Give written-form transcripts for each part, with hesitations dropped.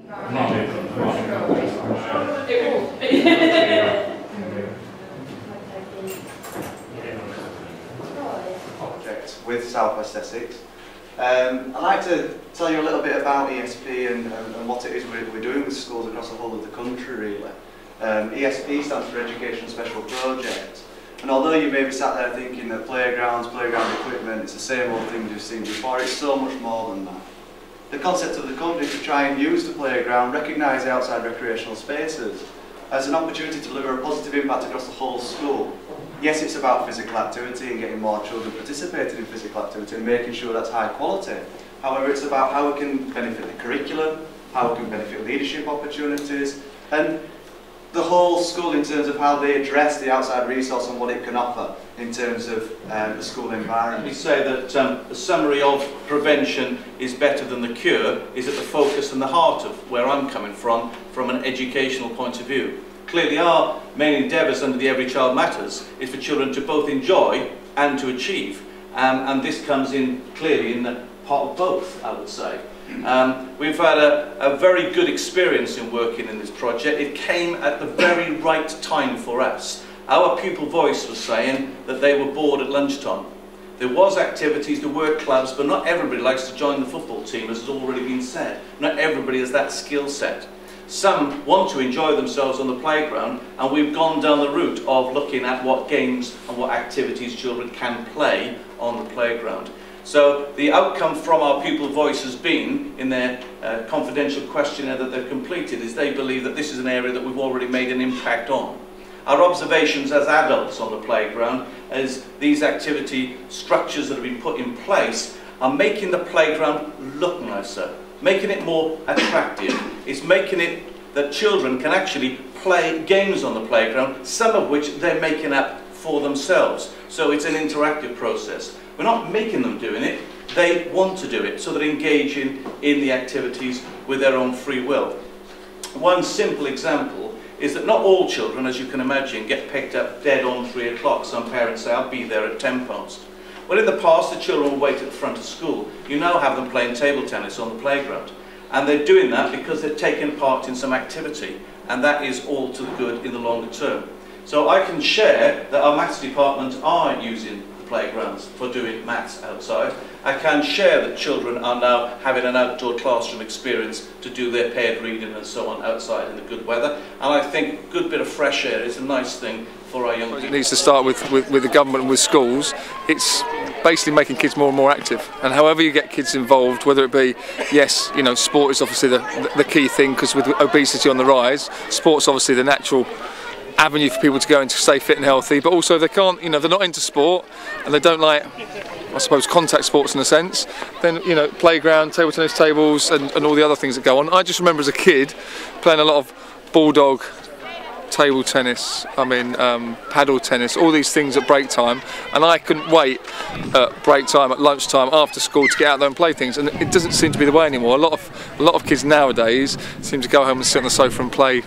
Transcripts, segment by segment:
Project with South West Essex. I'd like to tell you a little bit about ESP and what it is we're doing with schools across the whole of the country, really. ESP stands for Education Special Project, and although you may be sat there thinking that playground equipment, it's the same old thing you've seen before, it's so much more than that. The concept of the company is to try and use the playground, recognise the outside recreational spaces as an opportunity to deliver a positive impact across the whole school. Yes, it's about physical activity and getting more children participating in physical activity and making sure that's high quality. However, it's about how we can benefit the curriculum, how we can benefit leadership opportunities, and the whole school in terms of how they address the outside resource and what it can offer in terms of the school environment. We say that the summary of prevention is better than the cure is at the focus and the heart of where I'm coming from an educational point of view. Clearly our main endeavours under the Every Child Matters is for children to both enjoy and to achieve, and this comes in clearly in the part of both, I would say. We've had a very good experience in working in this project. It came at the very right time for us. Our pupil voice was saying that they were bored at lunchtime. There was activities, there were clubs, but not everybody likes to join the football team, as has already been said. Not everybody has that skill set. Some want to enjoy themselves on the playground, and we've gone down the route of looking at what games and what activities children can play on the playground. So the outcome from our pupil voice has been, in their confidential questionnaire that they've completed, is they believe that this is an area that we've already made an impact on. Our observations as adults on the playground is these activity structures that have been put in place are making the playground look nicer, making it more attractive. It's making it that children can actually play games on the playground, some of which they're making up for themselves. So it's an interactive process. We're not making them doing it, they want to do it, so they're engaging in the activities with their own free will. One simple example is that not all children, as you can imagine, get picked up dead on 3 o'clock. Some parents say, I'll be there at 10 past. Well, in the past, the children will wait at the front of school. You now have them playing table tennis on the playground. And they're doing that because they're taking part in some activity. And that is all to the good in the longer term. So I can share that our maths department are using the playgrounds for doing maths outside. I can share that children are now having an outdoor classroom experience to do their paired reading and so on outside in the good weather. And I think a good bit of fresh air is a nice thing for our young people. It needs to start with the government and with schools. It's basically making kids more and more active. And however you get kids involved, whether it be, yes, you know, sport is obviously the key thing, because with obesity on the rise, sport's obviously the natural avenue for people to go and to stay fit and healthy. But also if they can't, you know, if they're not into sport and they don't like, I suppose, contact sports in a sense, then, you know, playground, table tennis tables and all the other things that go on. I just remember as a kid playing a lot of bulldog, table tennis, paddle tennis, all these things at break time, and I couldn't wait at break time, at lunchtime, after school to get out there and play things, and it doesn't seem to be the way anymore. A lot of kids nowadays seem to go home and sit on the sofa and play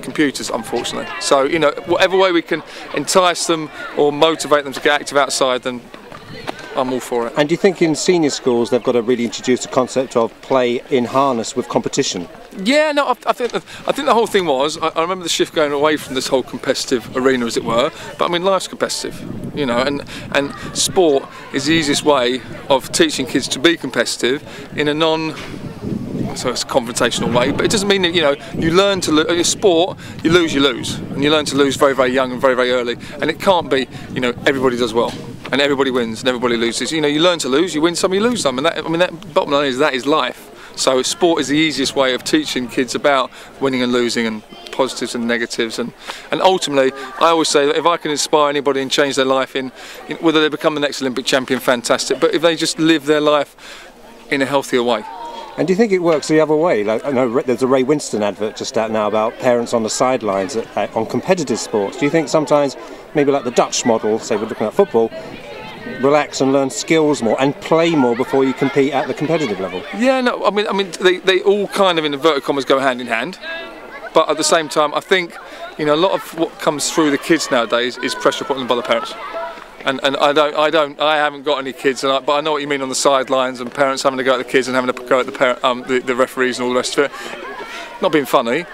computers, unfortunately. So, you know, whatever way we can entice them or motivate them to get active outside, then I'm all for it. And do you think in senior schools they've got to really introduce the concept of play in harness with competition? Yeah, no, I think the whole thing was, I remember the shift going away from this whole competitive arena, as it were, but I mean, life's competitive, you know, and sport is the easiest way of teaching kids to be competitive in a so it's a confrontational way, but it doesn't mean that, you know, you learn to lose. In sport, you lose, and you learn to lose very, very young and very, very early, and it can't be, you know, everybody does well and everybody wins and everybody loses. You know, you learn to lose, you win some, you lose some, and that bottom line is that is life. So sport is the easiest way of teaching kids about winning and losing and positives and negatives, and ultimately I always say that if I can inspire anybody and change their life in whether they become the next Olympic champion, fantastic, but if they just live their life in a healthier way. And do you think it works the other way? Like, I know there's a Ray Winston advert just out now about parents on the sidelines on competitive sports. Do you think sometimes, maybe like the Dutch model, say we're looking at football, relax and learn skills more and play more before you compete at the competitive level? Yeah, no, I mean they all kind of, in inverted commas, go hand in hand. But at the same time, I think, you know, a lot of what comes through the kids nowadays is pressure put on them by the parents. And I haven't got any kids, but I know what you mean on the sidelines and parents having to go at the kids and having to go at the referees and all the rest of it. not being funny,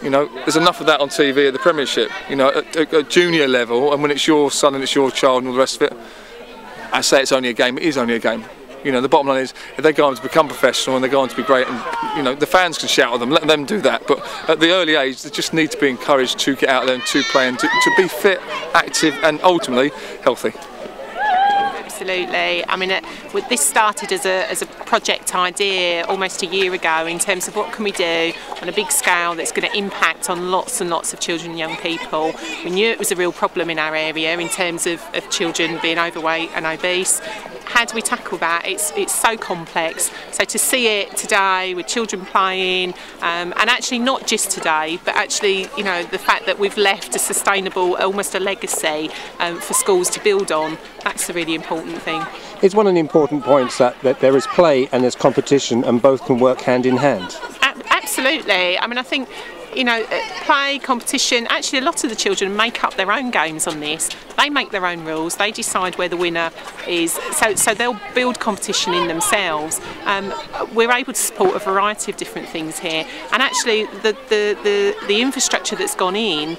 you know, there's enough of that on TV at the Premiership, you know, at junior level, and when it's your son and it's your child and all the rest of it, I say it's only a game, it is only a game. You know, the bottom line is, if they go on to become professional and they go on to be great, and you know, the fans can shout at them, let them do that. But at the early age, they just need to be encouraged to get out there and to play and to be fit, active, and ultimately healthy. Absolutely. I mean, this started as a project idea almost a year ago in terms of what can we do on a big scale that's going to impact on lots and lots of children and young people. We knew it was a real problem in our area in terms of children being overweight and obese. How do we tackle that? It's so complex. So to see it today with children playing, and actually not just today, but actually, you know, the fact that we've left a sustainable, almost a legacy for schools to build on, that's a really important thing. It's one of the important points that there is play and there's competition and both can work hand in hand. Absolutely. I mean, I think, you know, play, competition, actually a lot of the children make up their own games on this. They make their own rules, they decide where the winner is, so they'll build competition in themselves. We're able to support a variety of different things here, and actually the infrastructure that's gone in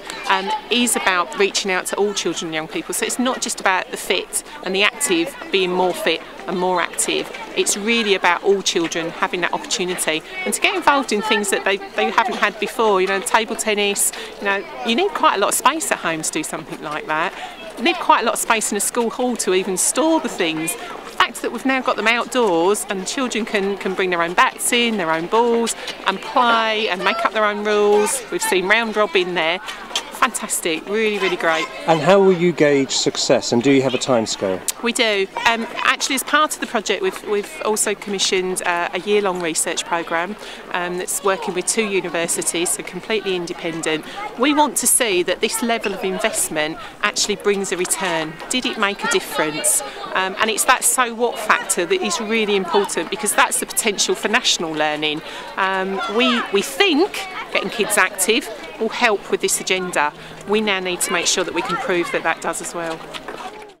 is about reaching out to all children and young people. So it's not just about the fit and the active being more fit and more active. It's really about all children having that opportunity and to get involved in things that they haven't had before. You know, table tennis, you know, you need quite a lot of space at home to do something like that. You need quite a lot of space in a school hall to even store the things. The fact that we've now got them outdoors and children can bring their own bats in, their own balls and play and make up their own rules. We've seen round robin there. Fantastic, really, really great. And how will you gauge success, and do you have a timescale? We do. Actually, as part of the project, we've also commissioned a year-long research programme that's working with 2 universities, so completely independent. We want to see that this level of investment actually brings a return. Did it make a difference? And it's that so what factor that is really important, because that's the potential for national learning. We think getting kids active will help with this agenda. We now need to make sure that we can prove that that does as well.